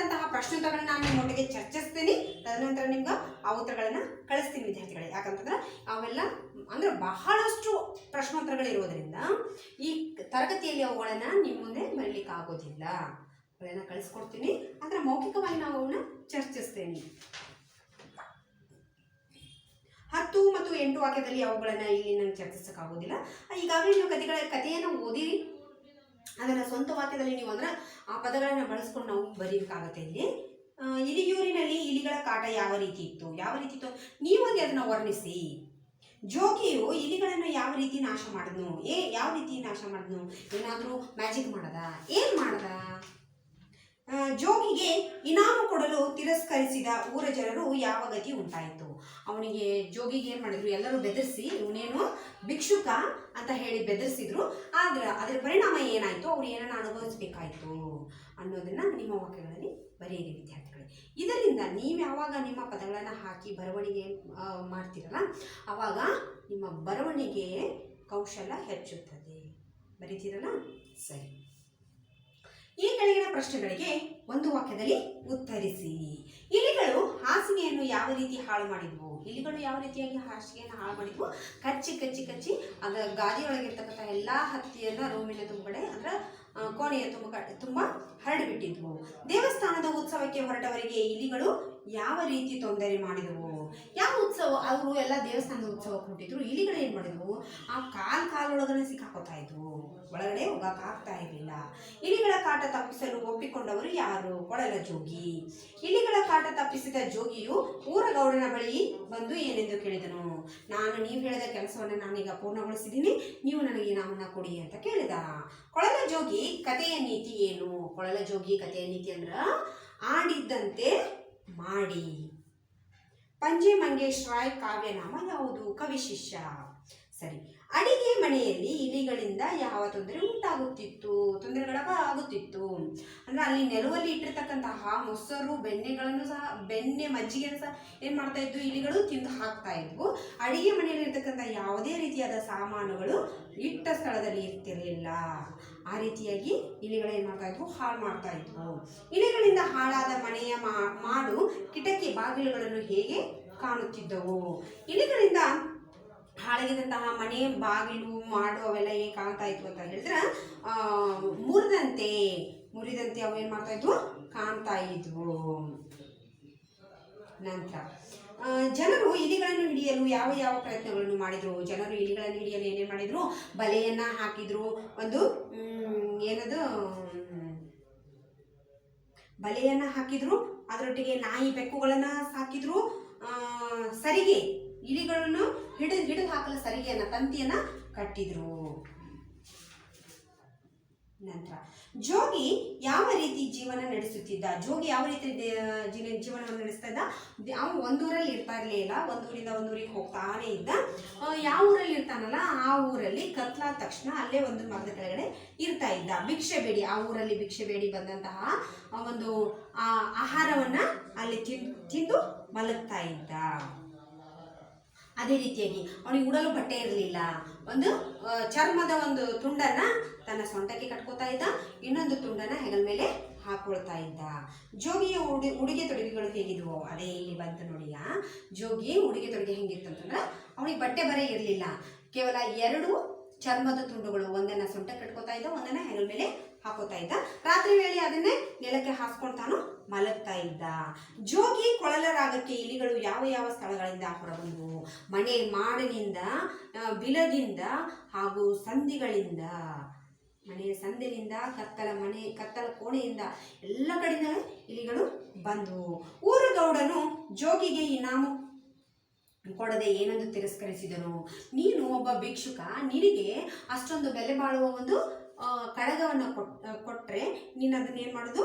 ವಿಧವಾದಂತಹ ಪ್ರಶ್ನೋತ್ತರಗಳನ್ನ ನಾನು ನಿಮ್ಮೊಟ್ಟಿಗೆ ಚರ್ಚಿಸ್ತೀನಿ. ತದನಂತರ ನಿಮ್ಗೆ ಆ ಉತ್ತರಗಳನ್ನ ಕಳಿಸ್ತೀನಿ ವಿದ್ಯಾರ್ಥಿಗಳೇ. ಯಾಕಂತಂದ್ರೆ ಅವೆಲ್ಲ ಅಂದ್ರೆ ಬಹಳಷ್ಟು ಪ್ರಶ್ನೋತ್ತರಗಳಿರೋದ್ರಿಂದ ಈ ತರಗತಿಯಲ್ಲಿ ಅವುಗಳನ್ನ ನಿಮ್ಮ ಮುಂದೆ ಬರಲಿಕ್ಕೆ ಆಗೋದಿಲ್ಲ. ಅವುಗಳನ್ನ ಕಳಿಸ್ಕೊಡ್ತೀನಿ, ಅಂದ್ರೆ ಮೌಖಿಕವಾಗಿ ನಾವು ಅವನ್ನ ಚರ್ಚಿಸ್ತೇನೆ. 10 ಮತ್ತು 8 ವಾಕ್ಯದಲ್ಲಿ ಅವುಗಳನ್ನ ಇಲ್ಲಿ ನಾನು ಚರ್ಚಿಸಕ್ಕಾಗೋದಿಲ್ಲ. ಈಗಾಗಲೇ ನೀವು ಕಥೆಯನ್ನು ಓದಿರಿ, ಅದನ್ನ ಸ್ವಂತ ವಾಕ್ಯದಲ್ಲಿ ನೀವು ಅಂದ್ರೆ ಆ ಪದಗಳನ್ನ ಬಳಸ್ಕೊಂಡು ನಾವು ಬರೀಬೇಕಾಗತ್ತೆ. ಇಲ್ಲಿ ಇಲಿಯೂರಿನಲ್ಲಿ ಇಲಿಗಳ ಕಾಟ ಯಾವ ರೀತಿ ಇತ್ತು ನೀವು ಅದನ್ನ ವರ್ಣಿಸಿ. ಜೋಗಿಯು ಇಲಿಗಳನ್ನು ಯಾವ ರೀತಿ ನಾಶ ಮಾಡಿದ್ನು? ಯಾವ ರೀತಿ ನಾಶ ಮಾಡಿದ್ನು? ಏನಾದರೂ ಮ್ಯಾಜಿಕ್ ಮಾಡದ? ಏನ್ ಮಾಡದ? ಜೋಗಿಗೆ ಇನಾಮು ಕೊಡಲು ತಿರಸ್ಕರಿಸಿದ ಊರ ಜನರು ಯಾವ ಗತಿ ಉಂಟಾಯಿತು? ಅವನಿಗೆ ಜೋಗಿಗೆ ಏನು ಮಾಡಿದ್ರು? ಎಲ್ಲರೂ ಬೆದರಿಸಿ ಇವನೇನು ಭಿಕ್ಷುಕ ಅಂತ ಹೇಳಿ ಬೆದರಿಸಿದ್ರು. ಆದ್ರೆ ಅದರ ಪರಿಣಾಮ ಏನಾಯಿತು? ಅವ್ರು ಏನನ್ನ ಅನುಭವಿಸಬೇಕಾಯಿತು ಅನ್ನೋದನ್ನ ನಿಮ್ಮ ವಾಕ್ಯಗಳಲ್ಲಿ ಬರೆಯಿರಿ ವಿದ್ಯಾರ್ಥಿಗಳೇ. ಇದರಿಂದ ನೀವು ಯಾವಾಗ ನಿಮ್ಮ ಪದಗಳನ್ನು ಹಾಕಿ ಬರವಣಿಗೆ ಮಾಡ್ತೀರಲ್ಲ, ಆವಾಗ ನಿಮ್ಮ ಬರವಣಿಗೆ ಕೌಶಲ ಹೆಚ್ಚುತ್ತದೆ. ಬರೀತೀರಲ್ಲ? ಸರಿ. ಈ ಕೆಳಗಿನ ಪ್ರಶ್ನೆಗಳಿಗೆ ಒಂದು ವಾಕ್ಯದಲ್ಲಿ ಉತ್ತರಿಸಿ. ಇಲಿಗಳು ಹಾಸಿಗೆಯನ್ನು ಯಾವ ರೀತಿ ಹಾಳು ಮಾಡಿದ್ವು? ಇಲಿಗಳು ಯಾವ ರೀತಿಯಾಗಿ ಹಾಸಿಗೆಯನ್ನು ಹಾಳು ಮಾಡಿದ್ವು? ಕಚ್ಚಿ ಕಚ್ಚಿ ಕಚ್ಚಿ ಅದ ಗಾದಿಯೊಳಗಿರ್ತಕ್ಕಂಥ ಎಲ್ಲಾ ಹತ್ತಿಯನ್ನ ರೂಮಿನ ತುಂಬಗಡೆ ಅಂದ್ರೆ ಕೋಣೆಯ ತುಂಬ ಹರಡಿಬಿಟ್ಟಿದ್ವು. ದೇವಸ್ಥಾನದ ಉತ್ಸವಕ್ಕೆ ಹೊರಟವರಿಗೆ ಇಲಿಗಳು ಯಾವ ರೀತಿ ತೊಂದರೆ ಮಾಡಿದವು? ಯಾವ ಉತ್ಸವ? ಅವರು ಎಲ್ಲ ದೇವಸ್ಥಾನದ ಉತ್ಸವಕ್ಕೆ ಹೊರಟಿದ್ರು. ಇಲಿಗಳು ಏನು ಮಾಡಿದ್ವು? ಆ ಕಾಲೊಳಗನೆ ಸಿಕ್ಕಾಕೋತಾ ಇದ್ವು, ಒಳಗಡೆ ಹೋಗಕ್ಕಾಗ್ತಾ ಇರಲಿಲ್ಲ. ಇಲಿಗಳ ಕಾಟ ತಪ್ಪಿಸಲು ಒಪ್ಪಿಕೊಂಡವರು ಯಾರು? ಕೊಳಲ ಜೋಗಿ. ಇಲಿಗಳ ಕಾಟ ತಪ್ಪಿಸಿದ ಜೋಗಿಯು ಊರ ಗೌಡನ ಬಳಿ ಬಂದು ಏನೆಂದು ಕೇಳಿದನು? ನೀವು ಹೇಳಿದ ಕೆಲಸವನ್ನು ನಾನೀಗ ಪೂರ್ಣಗೊಳಿಸಿದ್ದೀನಿ, ನೀವು ನನಗೆ ಇನಾಮನ್ನ ಕೊಡಿ ಅಂತ ಕೇಳಿದ. ಕೊಳಲ ಜೋಗಿ ಕಥೆಯ ನೀತಿ ಏನು? ಕೊಳಲ ಜೋಗಿ ಕಥೆಯ ನೀತಿ ಅಂದ್ರ ಆಡಿದ್ದಂತೆ ಮಾಡಿ. ಪಂಜೆ ಮಂಗೇಶ್ರಾಯ್ ಕಾವ್ಯನಾಮ ಯಾವುದು? ಕವಿ ಶಿಷ್ಯ. ಸರಿ. ಅಡಿಗೆ ಮನೆಯಲ್ಲಿ ಇಲಿಗಳಿಂದ ಯಾವ ತೊಂದರೆ ಉಂಟಾಗುತ್ತಿತ್ತು? ತೊಂದರೆಗಳಾಗುತ್ತಿತ್ತು ಅಂದ್ರೆ ಅಲ್ಲಿ ನೆಲುವಲ್ಲಿ ಇಟ್ಟಿರ್ತಕ್ಕಂತಹ ಮೊಸರು ಬೆಣ್ಣೆಗಳನ್ನು ಸಹ ಬೆಣ್ಣೆ ಮಜ್ಜಿಗೆಯನ್ನು ಸಹ ಏನು ಮಾಡ್ತಾ ಇದ್ವು? ಇಲಿಗಳು ತಿಂದು ಹಾಕ್ತಾ ಇದ್ವು. ಅಡಿಗೆ ಮನೆಯಲ್ಲಿ ಇರ್ತಕ್ಕಂಥ ಯಾವುದೇ ರೀತಿಯಾದ ಸಾಮಾನುಗಳು ಇಟ್ಟ ಸ್ಥಳದಲ್ಲಿ ಇರ್ತಿರಲಿಲ್ಲ. ಆ ರೀತಿಯಾಗಿ ಇಲಿಗಳು ಏನು ಮಾಡ್ತಾ ಇದ್ವು? ಹಾಳು ಮಾಡ್ತಾ ಇದ್ವು. ಇಲಿಗಳಿಂದ ಹಾಳಾದ ಮನೆಯ ಮಾಡು ಕಿಟಕಿ ಬಾಗಿಲುಗಳನ್ನು ಹೇಗೆ ಕಾಣುತ್ತಿದ್ದವು? ಇಲಿಗಳಿಂದ ಹಾಳಾಗಿದ್ದಂತಹ ಮನೆ ಬಾಗಿಲು ಮಾಡು ಅವೆಲ್ಲ ಹೇಗೆ ಕಾಣ್ತಾ ಇದ್ವು ಅಂತ ಹೇಳಿದ್ರೆ ಮುರಿದಂತೆ ಅವು ಏನು ಮಾಡ್ತಾ ಇದ್ವು? ಕಾಣ್ತಾ ಇದ್ವು. ನಂತರ ಜನರು ಇಲಿಗಳನ್ನು ಹಿಡಿಯಲು ಯಾವ ಯಾವ ಪ್ರಯತ್ನಗಳನ್ನು ಮಾಡಿದ್ರು? ಜನರು ಇಲಿಗಳನ್ನು ಹಿಡಿಯಲು ಏನೇನು ಮಾಡಿದ್ರು? ಬಲೆಯನ್ನ ಹಾಕಿದ್ರು. ಒಂದು ಬಲೆಯನ್ನ ಹಾಕಿದ್ರು. ಅದರೊಟ್ಟಿಗೆ ನಾಯಿ ಬೆಕ್ಕುಗಳನ್ನ ಸಾಕಿದ್ರು. ಸರಿಗೆ ಇಲಿಗಳನ್ನು ಹಿಡಿದು ಹಾಕಲು ಸರಿಗೆಯನ್ನ ತಂತಿಯನ್ನ ಕಟ್ಟಿದ್ರು. ನಂತರ ಜೋಗಿ ಯಾವ ರೀತಿ ಜೀವನ ನಡೆಸುತ್ತಿದ್ದ? ಜೋಗಿ ಯಾವ ರೀತಿ ಜೀವನವನ್ನು ನಡೆಸ್ತಾ ಇದ್ದ? ಅವನು ಒಂದೂರಲ್ಲಿ ಇರ್ತಾ ಇರಲಿಲ್ಲ, ಒಂದೂರಿಂದ ಒಂದೂರಿಗೆ ಹೋಗ್ತಾನೆ ಇದ್ದ. ಯಾವ ಊರಲ್ಲಿ ಇರ್ತಾನಲ್ಲ ಆ ಊರಲ್ಲಿ ಕತ್ಲಾದ ತಕ್ಷಣ ಅಲ್ಲೇ ಒಂದು ಮರದ ಕೆಳಗಡೆ ಇರ್ತಾ ಇದ್ದ. ಭಿಕ್ಷೆ ಬೇಡಿ, ಆ ಊರಲ್ಲಿ ಭಿಕ್ಷೆ ಬೇಡಿ ಬಂದಂತಹ ಒಂದು ಆಹಾರವನ್ನ ಅಲ್ಲಿ ತಿಂದು ಮಲಗ್ತಾ ಇದ್ದ. ಅದೇ ರೀತಿಯಾಗಿ ಅವನಿಗೆ ಉಡಲು ಬಟ್ಟೆ ಇರಲಿಲ್ಲ. ಒಂದು ಚರ್ಮದ ಒಂದು ತುಂಡನ್ನ ತನ್ನ ಸೊಂಟಕ್ಕೆ ಕಟ್ಕೋತಾ ಇದ್ದ, ಇನ್ನೊಂದು ತುಂಡನ್ನ ಹೆಗಲ ಮೇಲೆ ಹಾಕೊಳ್ತಾ ಇದ್ದ. ಜೋಗಿಯ ಉಡುಗೆ ತೊಡುಗೆಗಳು ಹೇಗಿದ್ವು? ಅದೇ ಇಲ್ಲಿ ಬಂತು ನೋಡಿಯ. ಜೋಗಿ ಉಡುಗೆ ತೊಡುಗೆ ಹೆಂಗಿತ್ತು ಅಂತಂದ್ರೆ ಅವನಿಗೆ ಬಟ್ಟೆ ಬರೆ ಇರಲಿಲ್ಲ, ಕೇವಲ 2 ಚರ್ಮದ ತುಂಡುಗಳು, ಒಂದನ್ನ ಸೊಂಟಕ್ಕೆ ಕಟ್ಕೋತಾ ಇದ್ದ, ಒಂದನ್ನ ಹೆಗಲ ಮೇಲೆ ಹಾಕೋತಾ ಇದ್ದ. ರಾತ್ರಿ ವೇಳೆ ಅದನ್ನೇ ನೆಲಕ್ಕೆ ಹಾಸ್ಕೊಳ್ತಾನು ಮಲಗ್ತಾ ಇದ್ದ. ಜೋಗಿ ಕೊಳಲ ರಾಗಕ್ಕೆ ಇಲಿಗಳು ಯಾವ ಯಾವ ಸ್ಥಳಗಳಿಂದ ಹೊರಬಂದವು? ಮನೆ ಮಾಡಿನಿಂದ, ಬಿಲದಿಂದ ಹಾಗೂ ಸಂದಿಗಳಿಂದ. ಮನೆಯ ಸಂದಿನಿಂದ, ಕತ್ತಲ ಕೋಣೆಯಿಂದ ಎಲ್ಲ ಕಡೆಯಿಂದ ಇಲಿಗಳು ಬಂದವು. ಊರ ಗೌಡನು ಜೋಗಿಗೆ ಇನಾಮು ಕೊಡದೆ ಏನೆಂದು ತಿರಸ್ಕರಿಸಿದನು? ನೀನು ಒಬ್ಬ ಭಿಕ್ಷುಕ, ನಿನಗೆ ಅಷ್ಟೊಂದು ಬೆಲೆ ಬಾಳುವ ಒಂದು ಕಡಗವನ್ನು ಕೊಟ್ಟರೆ ನೀನು ಅದನ್ನ ಏನು ಮಾಡೋದು?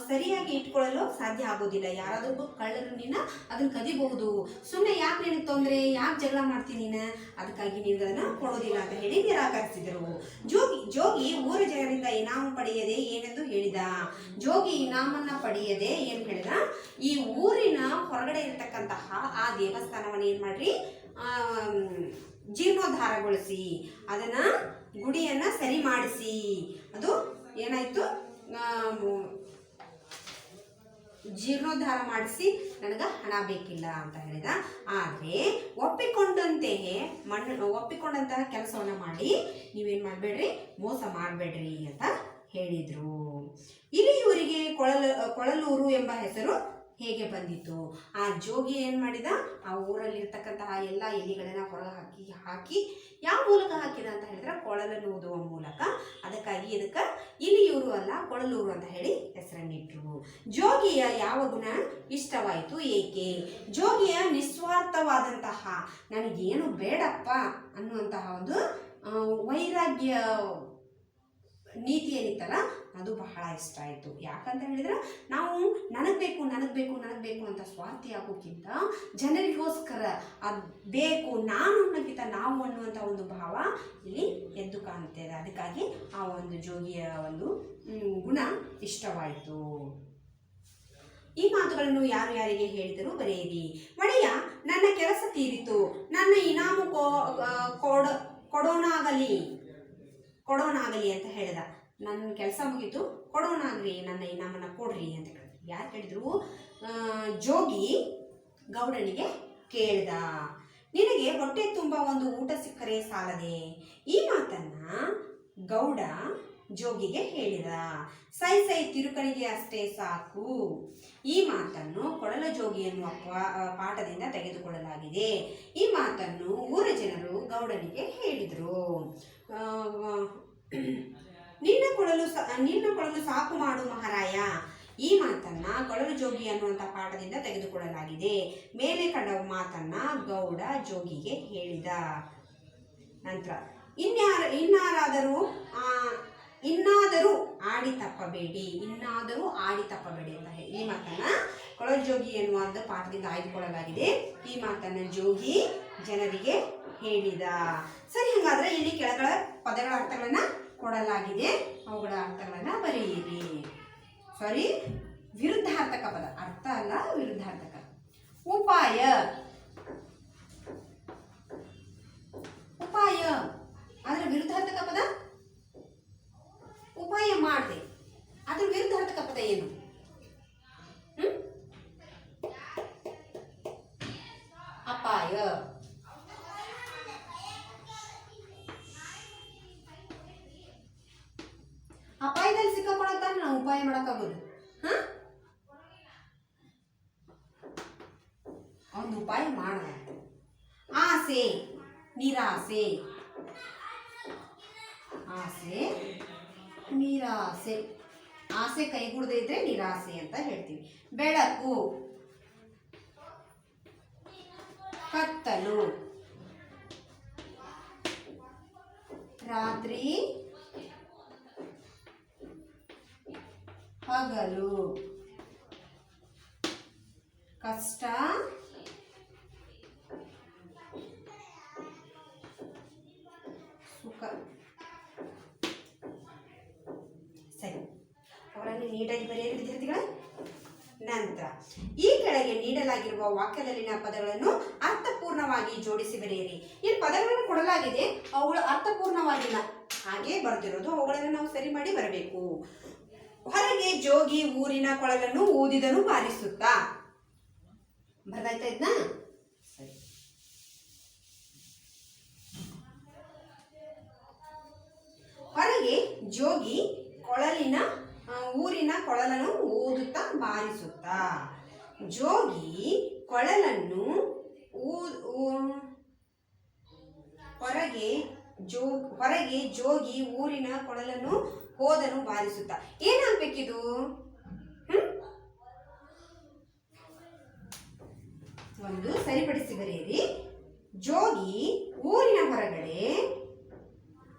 ಸರಿಯಾಗಿ ಇಟ್ಕೊಳ್ಳಲು ಸಾಧ್ಯ ಆಗೋದಿಲ್ಲ. ಯಾರಾದರೂ ಕಳ್ಳರು ನಿನ್ನ ಅದನ್ನು ಕದಿಬಹುದು. ಸುಮ್ಮನೆ ಯಾಕೆ ನಿನಗೆ ತೊಂದರೆ, ಯಾಕೆ ಜಗಳ ಮಾಡ್ತೀನಿ ನೀನು? ಅದಕ್ಕಾಗಿ ನೀವು ಅದನ್ನು ಕೊಡೋದಿಲ್ಲ ಅಂತ ಹೇಳಿ ನಿರಾಕರಿಸಿದರು. ಜೋಗಿ ಊರ ಜನರಿಂದ ಇನಾಮು ಪಡೆಯದೆ ಏನೆಂದು ಹೇಳಿದ? ಜೋಗಿ ಇನಾಮನ್ನ ಪಡೆಯದೆ ಏನು ಹೇಳಿದ? ಈ ಊರಿನ ಹೊರಗಡೆ ಇರತಕ್ಕಂತಹ ಆ ದೇವಸ್ಥಾನವನ್ನು ಏನು ಮಾಡ್ರಿ? ಜೀರ್ಣೋದ್ಧಾರಗೊಳಿಸಿ, ಅದನ್ನ ಗುಡಿಯನ್ನ ಸರಿ ಮಾಡಿಸಿ. ಅದು ಏನಾಯ್ತು? ಜೀರ್ಣೋದ್ಧಾರ ಮಾಡಿಸಿ ನನಗೆ ಹಣ ಬೇಕಿಲ್ಲ ಅಂತ ಹೇಳಿದ. ಆದರೆ ಒಪ್ಪಿಕೊಂಡಂತಹ ಕೆಲಸವನ್ನು ಮಾಡಿ ನೀವೇನು ಮಾಡಬೇಡ್ರಿ, ಮೋಸ ಮಾಡಬೇಡ್ರಿ ಅಂತ ಹೇಳಿದರು. ಇಲ್ಲಿಯವರೆಗೆ ಕೊಳಲೂರು ಎಂಬ ಹೆಸರು ಹೇಗೆ ಬಂದಿತು? ಆ ಜೋಗಿ ಏನು ಮಾಡಿದ, ಆ ಊರಲ್ಲಿರ್ತಕ್ಕಂತಹ ಎಲ್ಲ ಎಲೆಗಳನ್ನ ಹೊರಗೆ ಹಾಕಿ ಯಾವ ಮೂಲಕ ಹಾಕಿದ ಅಂತ ಹೇಳಿದ್ರೆ ಕೊಳಲನ್ನು ಊದುವ ಮೂಲಕ. ಅದಕ್ಕಾಗಿ ಇದಕ್ಕೆ ಇಲಿಯೂರು ಅಲ್ಲ ಕೊಳಲೂರು ಅಂತ ಹೇಳಿ ಹೆಸರನ್ನಿಟ್ರು. ಜೋಗಿಯ ಯಾವ ಗುಣ ಇಷ್ಟವಾಯಿತು, ಏಕೆ? ಜೋಗಿಯ ನಿಸ್ವಾರ್ಥವಾದಂತಹ ನನಗೇನು ಬೇಡಪ್ಪ ಅನ್ನುವಂತಹ ಒಂದು ವೈರಾಗ್ಯ ನೀತಿ ಏನಿತ್ತಲ್ಲ ಅದು ಬಹಳ ಇಷ್ಟ ಆಯಿತು. ಯಾಕಂತ ಹೇಳಿದ್ರೆ ನಾವು ನನಗೆ ಬೇಕು ಅಂತ ಸ್ವಾರ್ಥಿ ಆಗೋಕ್ಕಿಂತ ಜನರಿಗೋಸ್ಕರ ಅದು ಬೇಕು, ನಾನು ಅನ್ನೋಕ್ಕಿಂತ ನಾವು ಅನ್ನುವಂಥ ಒಂದು ಭಾವ ಇಲ್ಲಿ ಎದ್ದು ಕಾಣುತ್ತದೆ. ಅದಕ್ಕಾಗಿ ಆ ಒಂದು ಜೋಗಿಯ ಒಂದು ಗುಣ ಇಷ್ಟವಾಯಿತು. ಈ ಮಾತುಗಳನ್ನು ಯಾರು ಯಾರಿಗೆ ಹೇಳಿದರು ಬರೆಯಿರಿ. ಒಡೆಯ, ನನ್ನ ಕೆಲಸ ತೀರಿತು, ನನ್ನ ಇನಾಮು ಕೊಡೋನಾಗಲಿ ಅಂತ ಹೇಳಿದ. ನನ್ನ ಕೆಲಸ ಮುಗೀತು, ಕೊಡೋನಾಗ್ರಿ, ನನ್ನ ಇನಾಮನ್ನ ಕೊಡ್ರಿ ಅಂತ ಹೇಳಿದ್ರು. ಯಾರು ಕೇಳಿದ್ರು? ಜೋಗಿ ಗೌಡನಿಗೆ ಕೇಳ್ದ. ನಿನಗೆ ಹೊಟ್ಟೆ ತುಂಬ ಒಂದು ಊಟ ಸಿಕ್ಕರೆ ಸಾಲದೆ? ಈ ಮಾತನ್ನ ಗೌಡ ಜೋಗಿಗೆ ಹೇಳಿದ. ಸೈ ತಿರುಕಣಿಗೆ ಅಷ್ಟೇ ಸಾಕು. ಈ ಮಾತನ್ನು ಕೊಳಲ ಜೋಗಿ ಎನ್ನುವ ಪಾಠದಿಂದ ತೆಗೆದುಕೊಳ್ಳಲಾಗಿದೆ. ಈ ಮಾತನ್ನು ಊರ ಜನರು ಗೌಡನಿಗೆ ಹೇಳಿದರು. ನಿನ್ನ ಕೊಳಲು ಸಾಕು ಮಾಡು ಮಹಾರಾಯ. ಈ ಮಾತನ್ನ ಕೊಳಲು ಜೋಗಿ ಅನ್ನುವಂಥ ಪಾಠದಿಂದ ತೆಗೆದುಕೊಳ್ಳಲಾಗಿದೆ. ಮೇಲೆ ಕಂಡ ಮಾತನ್ನ ಗೌಡ ಜೋಗಿಗೆ ಹೇಳಿದ. ನಂತರ ಇನ್ನಾದರೂ ಆಡಿ ತಪ್ಪಬೇಡಿ ಅಂತ ಹೇಳಿ ಈ ಮಾತನ್ನ ಕೊಳಲು ಜೋಗಿ ಎನ್ನುವ ಪಾಠದಿಂದ ಆಯ್ದುಕೊಳ್ಳಲಾಗಿದೆ. ಈ ಮಾತನ್ನ ಜೋಗಿ ಜನರಿಗೆ ಹೇಳಿದ. ಸರಿ, ಹಾಗಾದ್ರೆ ಇಲ್ಲಿ ಕೆಳಗಳ ಪದಗಳ ಅರ್ಥಗಳನ್ನ ಕೊಡಲಾಗಿದೆ, ಅವುಗಳ ಅರ್ಥಗಳನ್ನ ಬರೆಯಿರಿ. ವಿರುದ್ಧಾರ್ಥಕ ಪದ, ಅರ್ಥ ಅಲ್ಲ ವಿರುದ್ಧಾರ್ಥಕ. ಉಪಾಯ ಅದರ ವಿರುದ್ಧಾರ್ಥಕ ಪದ ಉಪಾಯ ಮಾಡಿದೆ. ಅದ್ರ ವಿರುದ್ಧಾರ್ಥಕ ಪದ ಏನು? ಅಪಾಯ. ಅಪಾಯದಲ್ಲಿ ಸಿಕ್ಕಾಕೊಳ್ಳೋದಾದ್ರೆ ನಾವು ಉಪಾಯ ಮಾಡೋಕ್ಕಾಗೋದು. ಒಂದು ಉಪಾಯ ಮಾಡಿದ. ಆಸೆ, ನಿರಾಸೆ. ಆಸೆ ಕೈಗೂಡದೆ ಇದ್ರೆ ನಿರಾಸೆ ಅಂತ ಹೇಳ್ತೀವಿ. ಬೆಳಕು, ಕತ್ತಲು. ರಾತ್ರಿ, ಹಗಲು. ಕಷ್ಟ, ಸುಖ. ಸರಿ, ಅವರನ್ನು ನೀಟಾಗಿ ಬರೆಯಿರಿ ವಿದ್ಯಾರ್ಥಿಗಳ. ನಂತರ ಈ ಕೆಳಗೆ ನೀಡಲಾಗಿರುವ ವಾಕ್ಯದಲ್ಲಿನ ಪದಗಳನ್ನು ಅರ್ಥಪೂರ್ಣವಾಗಿ ಜೋಡಿಸಿ ಬರೆಯಿರಿ. ಇಲ್ಲಿ ಪದಗಳನ್ನು ಕೊಡಲಾಗಿದೆ, ಅವುಗಳು ಅರ್ಥಪೂರ್ಣವಾಗಿಲ್ಲ, ಹಾಗೆ ಬರೆದಿರೋದು. ಅವುಗಳನ್ನು ನಾವು ಸರಿ ಮಾಡಿ ಬರಬೇಕು. ಹೊರಗೆ ಜೋಗಿ ಊರಿನ ಕೊಳಲನ್ನು ಊದಿದನು ಬಾರಿಸುತ್ತಾ. ಬರ್ದಾಯ್ತಾ ಇದ್ನಾ? ಸರಿ. ಹೊರಗೆ ಜೋಗಿ ಊರಿನ ಕೊಳಲನ್ನು ಊದುತ್ತಾ ಬಾರಿಸುತ್ತಾ. ಜೋಗಿ ಕೊಳಲನ್ನು ಹೊರಗೆ ಜೋಗಿ ಊರಿನ ಕೊಳಲನ್ನು ಹೋದನು ಬಾರಿಸುತ್ತಾ. ಏನಾಗ್ಬೇಕಿದು? ಒಂದು ಸರಿಪಡಿಸಿ ಬರೆಯಿರಿ. ಜೋಗಿ ಊರಿನ ಹೊರಗಡೆ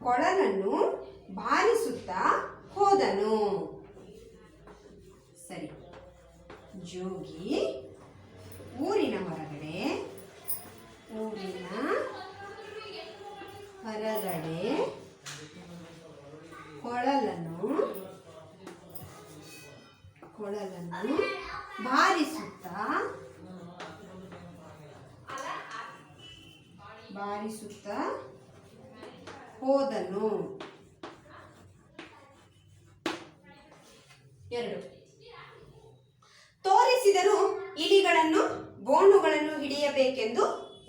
ಕೊಳಲನ್ನು ಬಾರಿಸುತ್ತಾ ಹೋದನು. ಸರಿ. ಜೋಗಿ ಊರಿನ ಹೊರಗಡೆ ಕೊಳಲನ್ನು ಬಾರಿಸುತ್ತಾ ಹೋದನು. 2. ತರಿಸಿದರು ಇಲಿಗಳನ್ನು ಬೋನುಗಳನ್ನು ಹಿಡಿಯಬೇಕೆಂದು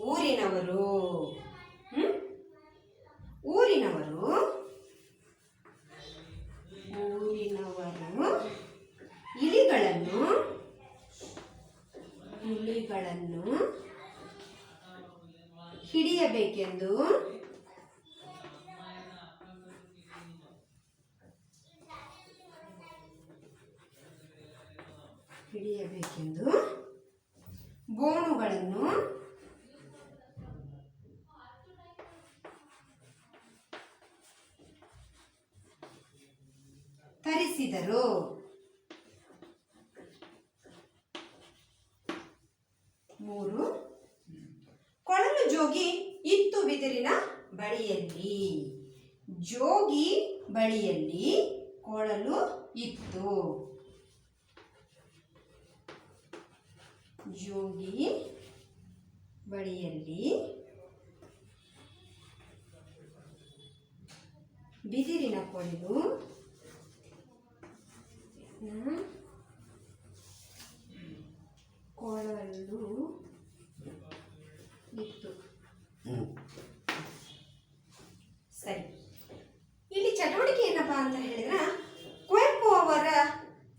ಊರಿನವರು ಇಲಿಗಳನ್ನು ಹಿಡಿಯಬೇಕೆಂದು ಬೋನುಗಳನ್ನು ತರಿಸಿದರು. 3. ಕೊಳಲು ಜೋಗಿ ಇತ್ತು ಬಿದಿರಿನ ಬಳಿಯಲ್ಲಿ. ಜೋಗಿ ಬಳಿಯಲ್ಲಿ ಕೊಳಲು ಇತ್ತು. ಜೋಗಿ ಬಳಿಯಲ್ಲಿ ಬಿದಿರಿನ ಕೊಳಲು ಇತ್ತು. ಸರಿ, ಇಲ್ಲಿ ಚಟುವಟಿಕೆ ಏನಪ್ಪಾ ಅಂತ ಹೇಳಿದ್ರೆ, ಕುವೆಂಪು ಅವರ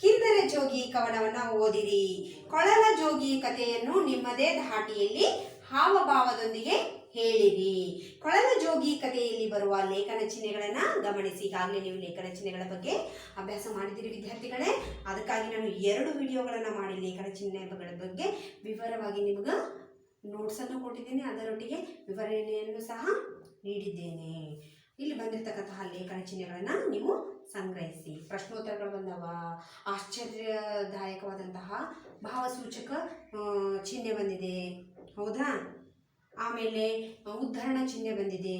ಕಿಂದರ ಜೋಗಿ ಕವನವನ್ನ ಓದಿರಿ. ಕೊಳಲ ಜೋಗಿ ಕಥೆಯನ್ನು ನಿಮ್ಮದೇ ಧಾಟಿಯಲ್ಲಿ ಹಾವಭಾವದೊಂದಿಗೆ ಹೇಳಿರಿ. ಕೊಳಲ ಜೋಗಿ ಕಥೆಯಲ್ಲಿ ಬರುವ ಲೇಖನ ಚಿಹ್ನೆಗಳನ್ನ ಗಮನಿಸಿ. ಈಗಾಗಲೇ ನೀವು ಲೇಖನ ಚಿಹ್ನೆಗಳ ಬಗ್ಗೆ ಅಭ್ಯಾಸ ಮಾಡಿದಿರಿ ವಿದ್ಯಾರ್ಥಿಗಳೇ. ಅದಕ್ಕಾಗಿ ನಾನು 2 ವಿಡಿಯೋಗಳನ್ನ ಮಾಡಿ ಲೇಖನ ಚಿಹ್ನೆಗಳ ಬಗ್ಗೆ ವಿವರವಾಗಿ ನಿಮಗೆ ನೋಟ್ಸ್ ಅನ್ನು ಕೊಟ್ಟಿದ್ದೇನೆ. ಅದರೊಟ್ಟಿಗೆ ವಿವರಣೆಯನ್ನು ಸಹ ನೀಡಿದ್ದೇನೆ. ಇಲ್ಲಿ ಬಂದಿರತಕ್ಕಂತಹ ಲೇಖನ ಚಿಹ್ನೆಗಳನ್ನ ನೀವು ಸಂಗ್ರಹಿಸಿ. ಪ್ರಶ್ನೋತ್ತರಗಳು ಬಂದವ, ಆಶ್ಚರ್ಯದಾಯಕವಾದಂತಹ ಭಾವಸೂಚಕ ಚಿಹ್ನೆ ಬಂದಿದೆ, ಹೌದಾ? ಆಮೇಲೆ ಉದ್ಧರಣ ಚಿಹ್ನೆ ಬಂದಿದೆ.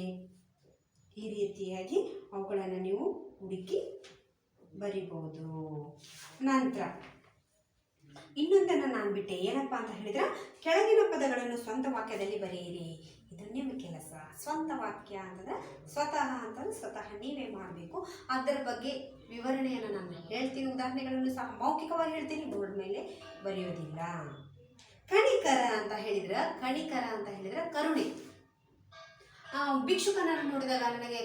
ಈ ರೀತಿಯಾಗಿ ಅವುಗಳನ್ನು ನೀವು ಹುಡುಕಿ ಬರಿಬಹುದು. ನಂತರ ಇನ್ನೊಂದನ್ನು ನಾನು ಬಿಟ್ಟೆ, ಏನಪ್ಪಾ ಅಂತ ಹೇಳಿದ್ರೆ, ಕೆಳಗಿನ ಪದಗಳನ್ನು ಸ್ವಂತ ವಾಕ್ಯದಲ್ಲಿ ಬರೆಯಿರಿ. ಇದು ನಿಮ್ಮ ಕೆಲಸ. ಸ್ವಂತ ವಾಕ್ಯ ಅಂತಂದ್ರೆ ಸ್ವತಃ ನೀವೇ ಮಾಡಬೇಕು. ಅದರ ಬಗ್ಗೆ ವಿವರಣೆಯನ್ನು ನಾನು ಹೇಳ್ತೀನಿ, ಉದಾಹರಣೆಗಳನ್ನು ಸಹ ಮೌಖಿಕವಾಗಿ ಹೇಳ್ತೀನಿ, ಬೋರ್ಡ್ ಮೇಲೆ ಬರೆಯೋದಿಲ್ಲ. ಕಣಿಕರ ಅಂತ ಹೇಳಿದ್ರೆ ಕರುಣೆ. ಭಿಕ್ಷುಕನನ್ನು ನೋಡಿದಾಗ ನನಗೆ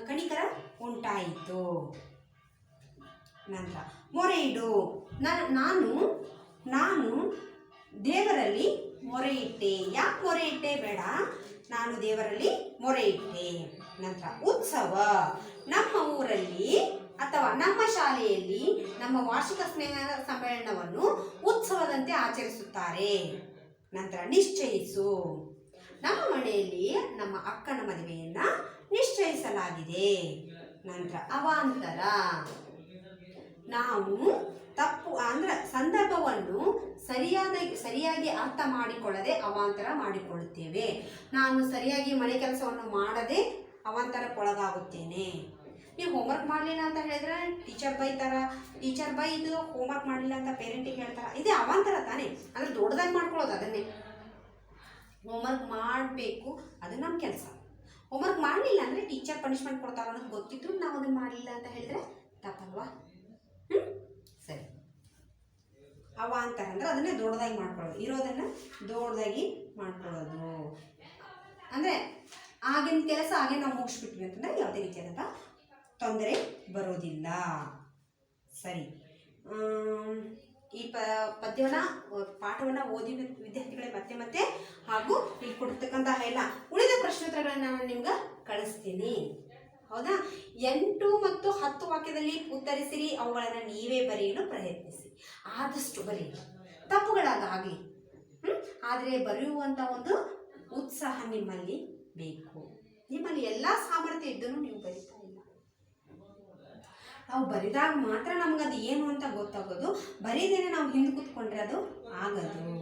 ಕಣಿಕರ ಉಂಟಾಯಿತು. ನಂತರ ಮೊರೆ ಇಡು. ನಾನು ದೇವರಲ್ಲಿ ಮೊರೆ ಇಟ್ಟೆ. ಯಾಕೆ ಮೊರೆ ಇಟ್ಟೆ? ಬೇಡ, ನಾನು ದೇವರಲ್ಲಿ ಮೊರೆ ಇಟ್ಟೆ. ನಂತರ ಉತ್ಸವ. ನಮ್ಮ ಊರಲ್ಲಿ ಅಥವಾ ನಮ್ಮ ಶಾಲೆಯಲ್ಲಿ ನಮ್ಮ ವಾರ್ಷಿಕ ಸ್ನೇಹ ಸಮ್ಮೇಳನವನ್ನು ಉತ್ಸವದಂತೆ ಆಚರಿಸುತ್ತಾರೆ. ನಂತರ ನಿಶ್ಚಯಿಸು. ನಮ್ಮ ಮನೆಯಲ್ಲಿ ನಮ್ಮ ಅಕ್ಕನ ಮದುವೆಯನ್ನ ನಿಶ್ಚಯಿಸಲಾಗಿದೆ. ನಂತರ ಅವಾಂತರ. ನಾವು ತಪ್ಪು ಅಂದ್ರೆ ಸಂದರ್ಭವನ್ನು ಸರಿಯಾಗಿ ಅರ್ಥ ಮಾಡಿಕೊಳ್ಳದೆ ಅವಾಂತರ ಮಾಡಿಕೊಳ್ಳುತ್ತೇವೆ. ನಾನು ಸರಿಯಾಗಿ ಮನೆ ಕೆಲಸವನ್ನು ಮಾಡದೆ ಅವಾಂತರಕ್ಕೊಳಗಾಗುತ್ತೇನೆ. ನೀವು ಹೋಮ್ವರ್ಕ್ ಮಾಡಲಿಲ್ಲ ಅಂತ ಹೇಳಿದ್ರೆ ಟೀಚರ್ ಬೈದು ಹೋಮ್ವರ್ಕ್ ಮಾಡಲಿಲ್ಲ ಅಂತ ಪೇರೆಂಟಿಗೆ ಹೇಳ್ತಾರೆ. ಇದೇ ಅವಾಂತರ ತಾನೇ? ಅಂದರೆ ದೊಡ್ಡದಾಗಿ ಮಾಡ್ಕೊಳ್ಳೋದು. ಅದನ್ನೇ ಹೋಮ್ವರ್ಕ್ ಮಾಡಬೇಕು, ಅದು ನಮ್ಮ ಕೆಲಸ. ಹೋಮ್ವರ್ಕ್ ಮಾಡಲಿಲ್ಲ ಅಂದರೆ ಟೀಚರ್ ಪನಿಷ್ಮೆಂಟ್ ಕೊಡ್ತಾರೆ ಅನ್ನೋದು ಗೊತ್ತಿದ್ರು ನಾವು ಅದನ್ನು ಮಾಡಲಿಲ್ಲ ಅಂತ ಹೇಳಿದ್ರೆ ತಪ್ಪಲ್ವಾ? ಸರಿ. ಅವಾಂತರ ಅಂದರೆ ಅದನ್ನೇ ದೊಡ್ಡದಾಗಿ ಮಾಡ್ಕೊಳ್ಳೋದು, ಇರೋದನ್ನು ದೊಡ್ಡದಾಗಿ ಮಾಡ್ಕೊಳ್ಳೋದು. ಅಂದರೆ ಆಗಿನ ಕೆಲಸ ಹಾಗೆ ನಾವು ಮುಗಿಸ್ಬಿಟ್ವಿ ಅಂತಂದರೆ ಯಾವುದೇ ರೀತಿಯಾದಂಥ ತೊಂದರೆ ಬರೋದಿಲ್ಲ. ಸರಿ, ಈ ಪಾಠವನ್ನು ಓದಿ ವಿದ್ಯಾರ್ಥಿಗಳೇ ಮತ್ತೆ ಹಾಗೂ ಇಲ್ಲಿ ಕೊಡ್ತಕ್ಕಂತಹ ಎಲ್ಲ ಉಳಿದ ಪ್ರಶ್ನೋತ್ತರಗಳನ್ನು ನಾನು ನಿಮ್ಗೆ ಕಳಿಸ್ತೀನಿ, ಹೌದಾ? 8 ಮತ್ತು 10 ವಾಕ್ಯದಲ್ಲಿ ಉತ್ತರಿಸಿರಿ. ಅವುಗಳನ್ನು ನೀವೇ ಬರೆಯಲು ಪ್ರಯತ್ನಿಸಿ. ಆದಷ್ಟು ಬರೆಯಿರಿ, ತಪ್ಪುಗಳಾಗಲಿ. ಆದರೆ ಬರೆಯುವಂಥ ಒಂದು ಉತ್ಸಾಹ ನಿಮ್ಮಲ್ಲಿ ಬೇಕು. ನಿಮ್ಮಲ್ಲಿ ಎಲ್ಲ ಸಾಮರ್ಥ್ಯ ಇದ್ದರೂ ನೀವು ಬರೀತಾ ಇಲ್ಲ. ನಾವು ಬರೆದಾಗ ಮಾತ್ರ ನಮಗದು ಏನು ಅಂತ ಗೊತ್ತಾಗೋದು. ಬರೀದೇನೆ ನಾವು ಹಿಂದೆ ಕೂತ್ಕೊಂಡ್ರೆ ಅದು ಆಗದು.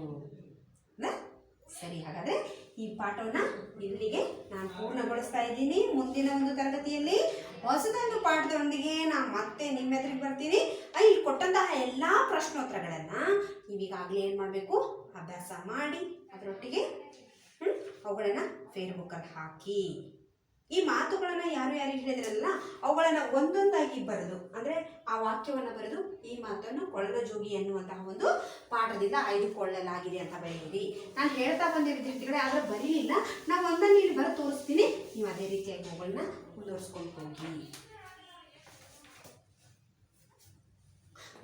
ಸರಿ, ಹಾಗಾದರೆ ಈ ಪಾಠವನ್ನು ಇಲ್ಲಿಗೆ ನಾನು ಪೂರ್ಣಗೊಳಿಸ್ತಾ ಇದ್ದೀನಿ. ಮುಂದಿನ ಒಂದು ತರಗತಿಯಲ್ಲಿ ಹೊಸದೊಂದು ಪಾಠದೊಂದಿಗೆ ನಾನು ಮತ್ತೆ ನಿಮ್ಮ ಎದುರಿಗೆ ಬರ್ತೀನಿ. ಇಲ್ಲಿ ಕೊಟ್ಟಂತಹ ಎಲ್ಲ ಪ್ರಶ್ನೋತ್ತರಗಳನ್ನು ನೀವೀಗಾಗಲೇ ಏನು ಮಾಡಬೇಕು? ಅಭ್ಯಾಸ ಮಾಡಿ ಅದರೊಟ್ಟಿಗೆ ಅವುಗಳನ್ನು ಫೇಸ್ಬುಕ್ಕಲ್ಲಿ ಹಾಕಿ. ಈ ಮಾತುಗಳನ್ನ ಯಾರು ಯಾರಿಗೆ ಹೇಳಿದ್ರಲ್ಲ ಅವುಗಳನ್ನ ಒಂದೊಂದಾಗಿ ಬರೆದು ಅಂದ್ರೆ ಆ ವಾಕ್ಯವನ್ನ ಬರೆದು ಈ ಮಾತನ್ನು ಕೊಳಲ ಜೋಗಿ ಎನ್ನುವಂತಹ ಒಂದು ಪಾಠದಿಂದ ಆಯ್ದುಕೊಳ್ಳಲಾಗಿದೆ ಅಂತ ಬರೆಯಿರಿ. ನಾನು ಹೇಳ್ತಾ ಬಂದೆ ವಿದ್ಯಾರ್ಥಿಗಳೇ, ಆದ್ರೆ ಬರೀಲಿಲ್ಲ. ನಾವು ಒಂದನ್ನು ಇಲ್ಲಿ ಬರೆದು ತೋರಿಸ್ತೀನಿ, ನೀವು ಅದೇ ರೀತಿಯಾಗಿ ಅವುಗಳನ್ನ ಮುಂದುವರಿಸ್ಕೊಂಡು ಹೋಗಿ.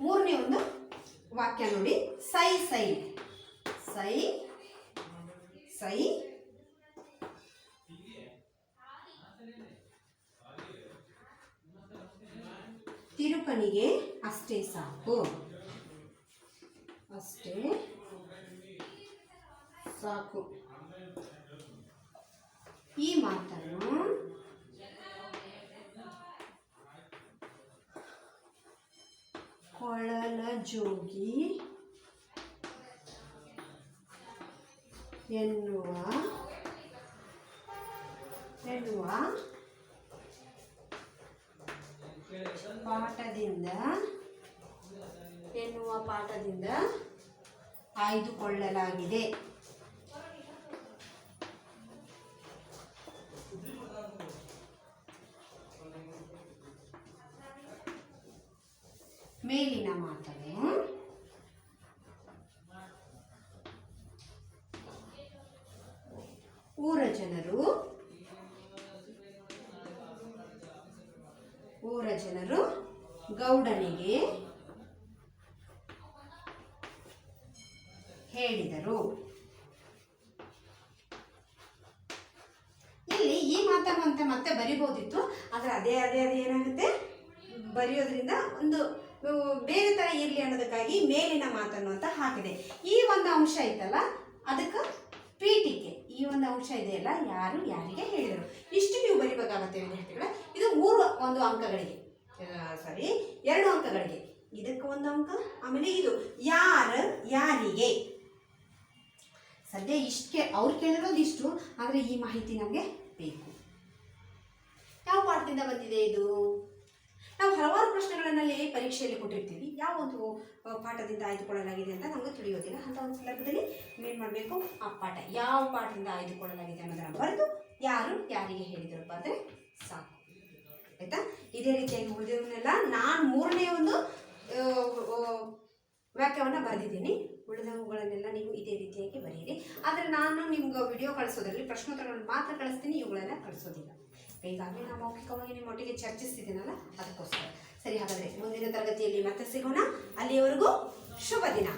ಮೂರನೇ ಒಂದು ವಾಕ್ಯ ನೋಡಿ, ಸೈ ಸೈ ಸೈ ಸೈ ತಿರುಕಣಿಗೆ ಅಷ್ಟೇ ಸಾಕು, ಅಷ್ಟೇ ಸಾಕು. ಈ ಮಾತನ್ನು ಕೊಳಲ ಜೋಗಿ ಎನ್ನುವ ಪಾಠದಿಂದ ಆಯ್ದುಕೊಳ್ಳಲಾಗಿದೆ. ಮೇಲಿನ ಮಾತನ್ನು ಊರ ಜನರು ಗೌಡನಿಗೆ ಹೇಳಿದರು. ಇಲ್ಲಿ ಈ ಮಾತನ್ನು ಅಂತ ಮತ್ತೆ ಬರಿಬೋದಿತ್ತು, ಆದರೆ ಅದೇ ಏನಾಗುತ್ತೆ, ಬರೆಯೋದ್ರಿಂದ ಒಂದು ಬೇರೆ ತರ ಇರಲಿ ಅನ್ನೋದಕ್ಕಾಗಿ ಮೇಲಿನ ಮಾತನ್ನು ಅಂತ ಹಾಕಿದೆ. ಈ ಒಂದು ಅಂಶ ಐತಲ್ಲ, ಅದಕ್ಕೆ ಪೀಠಿಕೆ ಈ ಒಂದು ಅಂಶ ಇದೆಯಲ್ಲ, ಯಾರು ಯಾರಿಗೆ ಹೇಳಿದರು, ಇಷ್ಟು ನೀವು ಬರಿಬೇಕಾಗತ್ತೆ ವಿದ್ಯಾರ್ಥಿಗಳೇ. ಇದು 3 ಅಂಕಗಳಿಗೆ, ಸಾರಿ 2 ಅಂಕಗಳಿಗೆ. ಇದಕ್ಕೆ 1 ಅಂಕ, ಆಮೇಲೆ ಇದು ಯಾರಿಗೆ. ಸದ್ಯ ಇಷ್ಟಕ್ಕೆ ಅವ್ರು ಕೇಳಿರೋದು ಇಷ್ಟು, ಆದರೆ ಈ ಮಾಹಿತಿ ನಮಗೆ ಬೇಕು. ಯಾವ ಪಾಠದಿಂದ ಬಂದಿದೆ ಇದು? ನಾವು ಹಲವಾರು ಪ್ರಶ್ನೆಗಳನ್ನಲ್ಲಿ ಪರೀಕ್ಷೆಯಲ್ಲಿ ಕೊಟ್ಟಿರ್ತೀವಿ, ಯಾವ ಒಂದು ಪಾಠದಿಂದ ಆಯ್ದುಕೊಳ್ಳಲಾಗಿದೆ ಅಂತ ನಮಗೆ ತಿಳಿಯೋದಿಲ್ಲ. ಅಂತ ಒಂದು ಸಂದರ್ಭದಲ್ಲಿ ಏನು ಮಾಡಬೇಕು, ಆ ಪಾಠ ಯಾವ ಪಾಠದಿಂದ ಆಯ್ದುಕೊಳ್ಳಲಾಗಿದೆ ಅನ್ನೋದನ್ನು ಬರೆದು ಯಾರು ಯಾರಿಗೆ ಹೇಳಿದರು ಬರೆದ್ರೆ ಸಾಕು, ಆಯ್ತಾ. ಇದೇ ರೀತಿಯಾಗಿ ಉಳಿದವನ್ನೆಲ್ಲ ನಾನು 3ನೇ ಒಂದು ವಾಕ್ಯವನ್ನು ಬರೆದಿದ್ದೀನಿ. ಉಳಿದವುಗಳನ್ನೆಲ್ಲ ನೀವು ಇದೇ ರೀತಿಯಾಗಿ ಬರೆಯಿರಿ. ಆದರೆ ನಾನು ನಿಮ್ಗೆ ವಿಡಿಯೋ ಕಳಿಸೋದ್ರಲ್ಲಿ ಪ್ರಶ್ನೋತ್ತರಗಳನ್ನು ಮಾತ್ರ ಕಳಿಸ್ತೀನಿ, ಇವುಗಳೆಲ್ಲ ಕಳಿಸೋದಿಲ್ಲ. ಈಗಾಗಲೇ ನಾನು ಮೌಖಿಕವಾಗಿ ನಿಮ್ಮೊಟ್ಟಿಗೆ ಚರ್ಚಿಸ್ತಿದ್ದೀನಲ್ಲ, ಅದಕ್ಕೋಸ್ಕರ. ಸರಿ, ಹಾಗಾದರೆ ಮುಂದಿನ ತರಗತಿಯಲ್ಲಿ ಮತ್ತೆ ಸಿಗೋಣ. ಅಲ್ಲಿಯವರೆಗೂ ಶುಭ ದಿನ.